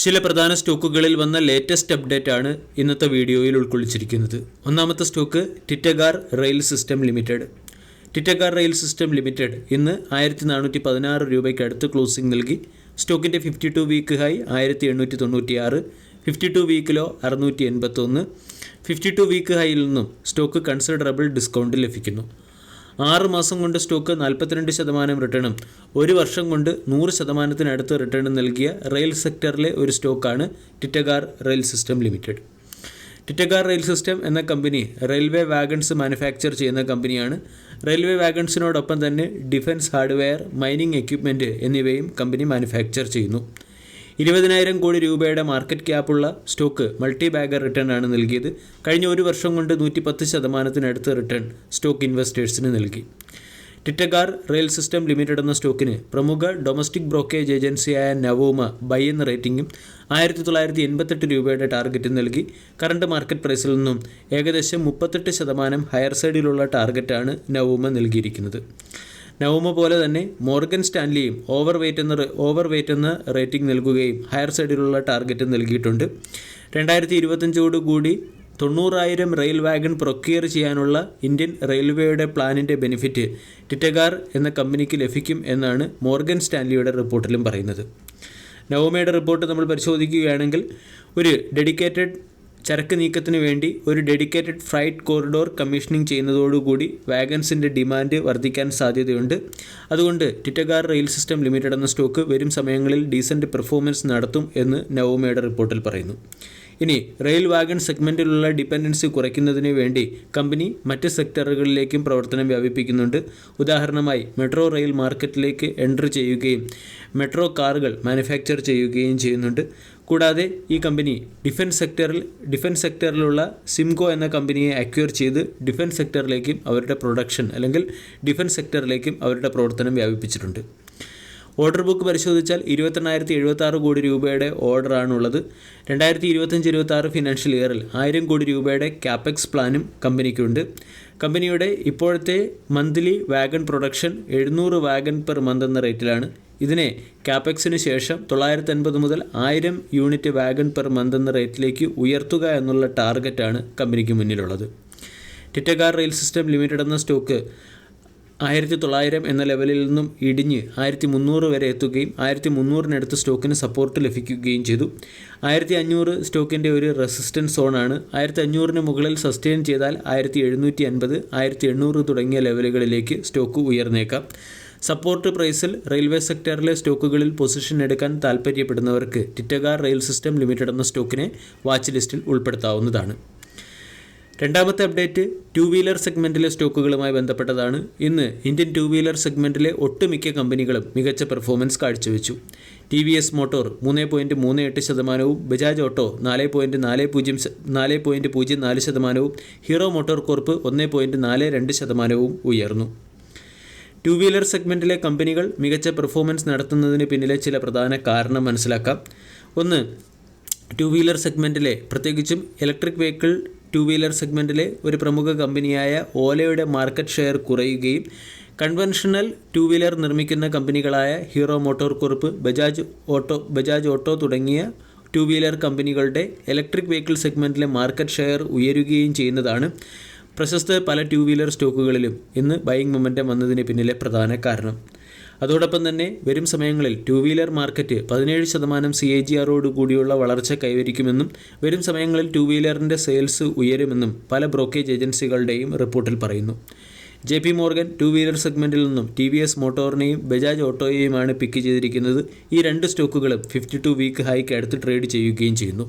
ചില പ്രധാന സ്റ്റോക്കുകളിൽ വന്ന ലേറ്റസ്റ്റ് അപ്ഡേറ്റ് ആണ് ഇന്നത്തെ വീഡിയോയിൽ ഉൾക്കൊള്ളിച്ചിരിക്കുന്നത്. ഒന്നാമത്തെ stock Titagarh rail system limited. Titagarh rail system limited ഇന്ന് 1416 രൂപയ്ക്ക് അടുത്ത് ക്ലോസിംഗ് നൽകി. സ്റ്റോക്കിൻ്റെ 52 week high 1896, 52 week low 681. 52 week ഹൈയിൽ നിന്നും സ്റ്റോക്ക് കൺസിഡറബിൾ ഡിസ്കൗണ്ട് ലഭിക്കുന്നു. 6 മാസം കൊണ്ട് സ്റ്റോക്ക് 42% റിട്ടേണും 1 വർഷം കൊണ്ട് 100%-നടുത്ത് റിട്ടേണും നൽകിയ റെയിൽ സെക്ടറിലെ ഒരു സ്റ്റോക്കാണ് Titagarh rail system limited. Titagarh rail system എന്ന കമ്പനി റെയിൽവേ വാഗൺസ് മാനുഫാക്ചർ ചെയ്യുന്ന കമ്പനിയാണ്. റെയിൽവേ വാഗൺസിനോടൊപ്പം തന്നെ ഡിഫൻസ് ഹാർഡ്വെയർ, മൈനിങ് എക്യുപ്മെൻറ്റ് എന്നിവയും കമ്പനി മാനുഫാക്ചർ ചെയ്യുന്നു. 20,000 കോടി രൂപയുടെ മാർക്കറ്റ് ക്യാപ്പുള്ള സ്റ്റോക്ക് മൾട്ടി ബാഗർ റിട്ടേൺ ആണ് നൽകിയത്. കഴിഞ്ഞ 1 വർഷം കൊണ്ട് 110%-നടുത്ത് റിട്ടേൺ സ്റ്റോക്ക് ഇൻവെസ്റ്റേഴ്സിന് നൽകി. ടിറ്റഗാർ റെയിൽ സിസ്റ്റം ലിമിറ്റഡ് എന്ന സ്റ്റോക്കിന് പ്രമുഖ ഡൊമസ്റ്റിക് ബ്രോക്കേജ് ഏജൻസിയായ നവോമ ബൈ എന്ന റേറ്റിംഗും 1988 രൂപയുടെ ടാർഗറ്റും നൽകി. കറണ്ട് മാർക്കറ്റ് പ്രൈസിൽ നിന്നും ഏകദേശം 38% ഹയർ സൈഡിലുള്ള ടാർഗറ്റാണ് നവോമ നൽകിയിരിക്കുന്നത്. നവോമ പോലെ തന്നെ മോർഗൻ സ്റ്റാൻലിയും ഓവർ വെയ്റ്റ് എന്ന റേറ്റിംഗ് നൽകുകയും ഹയർ സൈഡിലുള്ള ടാർഗറ്റ് നൽകിയിട്ടുണ്ട്. 2025 90,000 റെയിൽ വാഗൺ പ്രൊക്യൂർ ചെയ്യാനുള്ള ഇന്ത്യൻ റെയിൽവേയുടെ പ്ലാനിൻ്റെ ബെനിഫിറ്റ് ടിറ്റഗാർ എന്ന കമ്പനിക്ക് ലഭിക്കും എന്നാണ് മോർഗൻ സ്റ്റാൻലിയുടെ റിപ്പോർട്ടിലും പറയുന്നത്. നവോമയുടെ റിപ്പോർട്ട് നമ്മൾ പരിശോധിക്കുകയാണെങ്കിൽ ഒരു ഡെഡിക്കേറ്റഡ് ചരക്ക് നീക്കത്തിന് വേണ്ടി ഒരു ഡെഡിക്കേറ്റഡ് ഫ്രൈറ്റ് കോറിഡോർ കമ്മീഷനിങ് ചെയ്യുന്നതോടുകൂടി വാഗൺസിൻ്റെ ഡിമാൻഡ് വർദ്ധിക്കാൻ സാധ്യതയുണ്ട്. അതുകൊണ്ട് ടിറ്റഗാർ റെയിൽ സിസ്റ്റം ലിമിറ്റഡ് എന്ന സ്റ്റോക്ക് വരും സമയങ്ങളിൽ ഡീസൻറ്റ് പെർഫോമൻസ് നടത്തും എന്ന് നവോമയുടെ റിപ്പോർട്ടിൽ പറയുന്നു. ഇനി റെയിൽ വാഗൺ സെഗ്മെൻറ്റിലുള്ള ഡിപ്പെൻഡൻസി കുറയ്ക്കുന്നതിന് വേണ്ടി കമ്പനി മറ്റ് സെക്ടറുകളിലേക്കും പ്രവർത്തനം വ്യാപിപ്പിക്കുന്നുണ്ട്. ഉദാഹരണമായി മെട്രോ റെയിൽ മാർക്കറ്റിലേക്ക് എൻട്രി ചെയ്യുകയും മെട്രോ കാറുകൾ മാനുഫാക്ചർ ചെയ്യുകയും ചെയ്യുന്നുണ്ട്. കൂടാതെ ഈ കമ്പനി ഡിഫൻസ് സെക്ടറിലുള്ള സിംകോ എന്ന കമ്പനിയെ അക്വയർ ചെയ്ത് ഡിഫൻസ് സെക്ടറിലേക്കും അവരുടെ ഡിഫൻസ് സെക്ടറിലേക്കും അവരുടെ പ്രവർത്തനം വ്യാപിപ്പിച്ചിട്ടുണ്ട്. ഓർഡർ ബുക്ക് പരിശോധിച്ചാൽ 22,076 കോടി രൂപയുടെ ഓർഡറാണുള്ളത്. 2025-26 ഫിനാൻഷ്യൽ ഇയറിൽ 1000 കോടി രൂപയുടെ ക്യാപെക്സ് പ്ലാനും കമ്പനിക്കുണ്ട്. കമ്പനിയുടെ ഇപ്പോഴത്തെ monthly wagon production 700 wagon per month എന്ന റേറ്റിലാണ്. ഇതിനെ ക്യാപെക്സിന് ശേഷം 950 മുതൽ 1000 യൂണിറ്റ് വാഗൺ പെർ മന്ത് എന്ന റേറ്റിലേക്ക് ഉയർത്തുക എന്നുള്ള ടാർഗറ്റാണ് കമ്പനിക്ക് മുന്നിലുള്ളത്. ടിറ്റഗാർ റെയിൽ സിസ്റ്റം ലിമിറ്റഡ് എന്ന സ്റ്റോക്ക് 1900 എന്ന ലെവലിൽ നിന്നും ഇടിഞ്ഞ് 1300 വരെ എത്തുകയും 1300-നടുത്ത് സ്റ്റോക്കിന് സപ്പോർട്ട് ലഭിക്കുകയും ചെയ്തു. 1500 സ്റ്റോക്കിൻ്റെ ഒരു റെസിസ്റ്റൻസ് സോണാണ്. 1500-ന് മുകളിൽ സസ്റ്റെയിൻ ചെയ്താൽ 1750, 1800 തുടങ്ങിയ ലെവലുകളിലേക്ക് സ്റ്റോക്ക് ഉയർന്നേക്കാം. സപ്പോർട്ട് പ്രൈസിൽ റെയിൽവേ സെക്ടറിലെ സ്റ്റോക്കുകളിൽ പൊസിഷൻ എടുക്കാൻ താൽപ്പര്യപ്പെടുന്നവർക്ക് ടിറ്റഗാർ റെയിൽ സിസ്റ്റം ലിമിറ്റഡ് എന്ന സ്റ്റോക്കിനെ വാച്ച് ലിസ്റ്റിൽ ഉൾപ്പെടുത്താവുന്നതാണ്. രണ്ടാമത്തെ അപ്ഡേറ്റ് ടു വീലർ സെഗ്മെൻറ്റിലെ സ്റ്റോക്കുകളുമായി ബന്ധപ്പെട്ടതാണ്. ഇന്ന് ഇന്ത്യൻ ടു വീലർ സെഗ്മെൻറ്റിലെ ഒട്ടുമിക്ക കമ്പനികളും മികച്ച പെർഫോമൻസ് കാഴ്ചവെച്ചു. TVS motor 3.38%, Bajaj auto 4.04%, Hero motor corp 1.42% ഉയർന്നു. ടു വീലർ സെഗ്മെൻറ്റിലെ കമ്പനികൾ മികച്ച പെർഫോമൻസ് നടത്തുന്നതിന് പിന്നിലെ ചില പ്രധാന കാരണം മനസ്സിലാക്കാം. ഒന്ന്, ടു വീലർ സെഗ്മെൻറ്റിലെ പ്രത്യേകിച്ചും ഇലക്ട്രിക് വെഹിക്കിൾ ടു വീലർ സെഗ്മെൻറ്റിലെ ഒരു പ്രമുഖ കമ്പനിയായ ഓലയുടെ മാർക്കറ്റ് ഷെയർ കുറയുകയും കൺവെൻഷണൽ ടു വീലർ നിർമ്മിക്കുന്ന കമ്പനികളായ Hero motor corp, Bajaj auto തുടങ്ങിയ ടു വീലർ കമ്പനികളുടെ ഇലക്ട്രിക് വെഹിക്കിൾ സെഗ്മെൻറ്റിലെ മാർക്കറ്റ് ഷെയർ ഉയരുകയും ചെയ്യുന്നതാണ് പ്രശസ്ത പല ടു വീലർ സ്റ്റോക്കുകളിലും ഇന്ന് ബൈയിങ് മൊമെൻറ്റം വന്നതിന് പിന്നിലെ പ്രധാന കാരണം. അതോടൊപ്പം തന്നെ വരും സമയങ്ങളിൽ ടു വീലർ മാർക്കറ്റ് 17% CAGR കൂടിയുള്ള വളർച്ച കൈവരിക്കുമെന്നും വരും സമയങ്ങളിൽ ടു വീലറിൻ്റെ സെയിൽസ് ഉയരുമെന്നും പല ബ്രോക്കേജ് ഏജൻസികളുടെയും റിപ്പോർട്ടിൽ പറയുന്നു. JP മോർഗൻ ടു വീലർ സെഗ്മെൻറ്റിൽ നിന്നും TVS മോട്ടോറിനെയും ബജാജ് ഓട്ടോയെയുമാണ് പിക്ക് ചെയ്തിരിക്കുന്നത്. ഈ രണ്ട് സ്റ്റോക്കുകളും 52 വീക്ക് ഹൈക്ക് അടുത്ത് ട്രേഡ് ചെയ്യുകയും ചെയ്യുന്നു.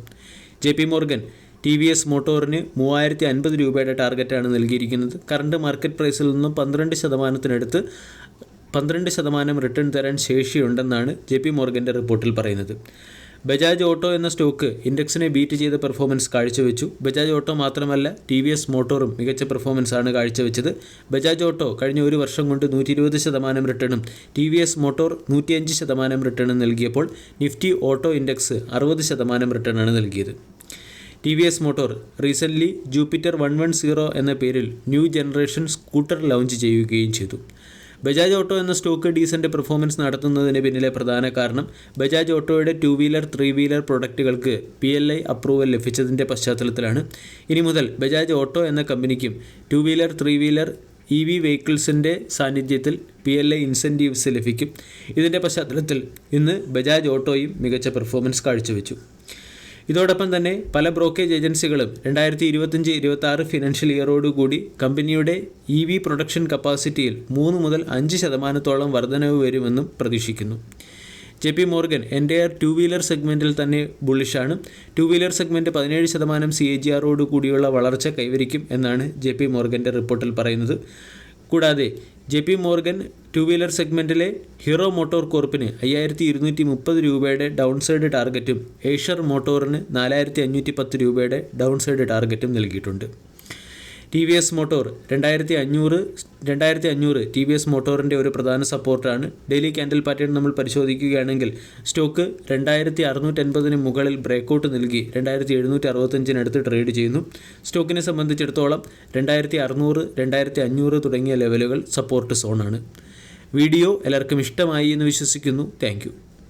JP മോർഗൻ TVS മോട്ടോറിന് 3050 രൂപയുടെ ടാർഗറ്റാണ് നൽകിയിരിക്കുന്നത്. കറണ്ട് മാർക്കറ്റ് പ്രൈസിൽ നിന്നും 12%-നടുത്ത് 12% റിട്ടേൺ തരാൻ ശേഷിയുണ്ടെന്നാണ് JP മോർഗൻ്റെ റിപ്പോർട്ടിൽ പറയുന്നത്. ബജാജ് ഓട്ടോ എന്ന സ്റ്റോക്ക് ഇൻഡെക്സിനെ ബീറ്റ് ചെയ്ത പെർഫോമൻസ് കാഴ്ചവെച്ചു. ബജാജ് ഓട്ടോ മാത്രമല്ല TVS മോട്ടോറും മികച്ച പെർഫോമൻസാണ് കാഴ്ചവെച്ചത്. ബജാജ് ഓട്ടോ കഴിഞ്ഞ 1 വർഷം കൊണ്ട് 120% റിട്ടേണും TVS മോട്ടോർ 105% റിട്ടേണും നൽകിയപ്പോൾ നിഫ്റ്റി ഓട്ടോ ഇൻഡെക്സ് 60% റിട്ടേണാണ് നൽകിയത്. TVS മോട്ടോർ റീസെൻ്റ്ലി ജൂപ്പിറ്റർ 110 എന്ന പേരിൽ ന്യൂ ജനറേഷൻ സ്കൂട്ടർ ലോഞ്ച് ചെയ്യുകയും ചെയ്തു. ബജാജ് ഓട്ടോ എന്ന സ്റ്റോക്ക് ഡീസൻ്റ് പെർഫോമൻസ് നടത്തുന്നതിന് പിന്നിലെ പ്രധാന കാരണം ബജാജ് ഓട്ടോയുടെ 2-വീലർ 3-വീലർ പ്രൊഡക്റ്റുകൾക്ക് PLI അപ്രൂവൽ ലഭിച്ചതിൻ്റെ പശ്ചാത്തലത്തിലാണ്. ഇനി മുതൽ ബജാജ് ഓട്ടോ എന്ന കമ്പനിക്കും 2-വീലർ 3-വീലർ EV വെഹിക്കിൾസിൻ്റെ സാന്നിധ്യത്തിൽ PLI ഇൻസെൻറ്റീവ്സ് ലഭിക്കും. ഇതിൻ്റെ പശ്ചാത്തലത്തിൽ ഇന്ന് ബജാജ് ഓട്ടോയും മികച്ച പെർഫോമൻസ് കാഴ്ചവെച്ചു. ഇതോടൊപ്പം തന്നെ പല ബ്രോക്കേജ് ഏജൻസികളും 2025-26 ഫിനാൻഷ്യൽ ഇയറോടുകൂടി കമ്പനിയുടെ EV പ്രൊഡക്ഷൻ കപ്പാസിറ്റിയിൽ 3 മുതൽ 5% വർധനവ് വരുമെന്നും പ്രതീക്ഷിക്കുന്നു. JP മോർഗൻ എൻ്റയർ 2-വീലർ സെഗ്മെൻറ്റിൽ തന്നെ ബുള്ളിഷാണ്. 2-വീലർ സെഗ്മെൻറ്റ് 17% CAGR കൂടിയുള്ള വളർച്ച കൈവരിക്കും എന്നാണ് JP മോർഗൻ്റെ റിപ്പോർട്ടിൽ പറയുന്നത്. കൂടാതെ JP മോർഗൻ 2-വീലർ സെഗ്മെൻറ്റിലെ ഹീറോ മോട്ടോർ കോർപ്പിന് 5230 രൂപയുടെ ഡൗൺസൈഡ് ടാർഗറ്റും ഏഷ്യർ മോട്ടോറിന് 4510 രൂപയുടെ ഡൗൺസൈഡ് ടാർഗറ്റും നൽകിയിട്ടുണ്ട്. TVS മോട്ടോർ 2500 TVS മോട്ടോറിൻ്റെ ഒരു പ്രധാന സപ്പോർട്ടാണ്. ഡെയിലി ക്യാൻഡിൽ പാറ്റേൺ നമ്മൾ പരിശോധിക്കുകയാണെങ്കിൽ സ്റ്റോക്ക് 2650 മുകളിൽ ബ്രേക്കൗട്ട് നൽകി 2765 ട്രേഡ് ചെയ്യുന്നു. സ്റ്റോക്കിനെ സംബന്ധിച്ചിടത്തോളം 2600, 2500 തുടങ്ങിയ ലെവലുകൾ സപ്പോർട്ട് സോണാണ്. വീഡിയോ എല്ലാവർക്കും ഇഷ്ടമായി എന്ന് വിശ്വസിക്കുന്നു. താങ്ക്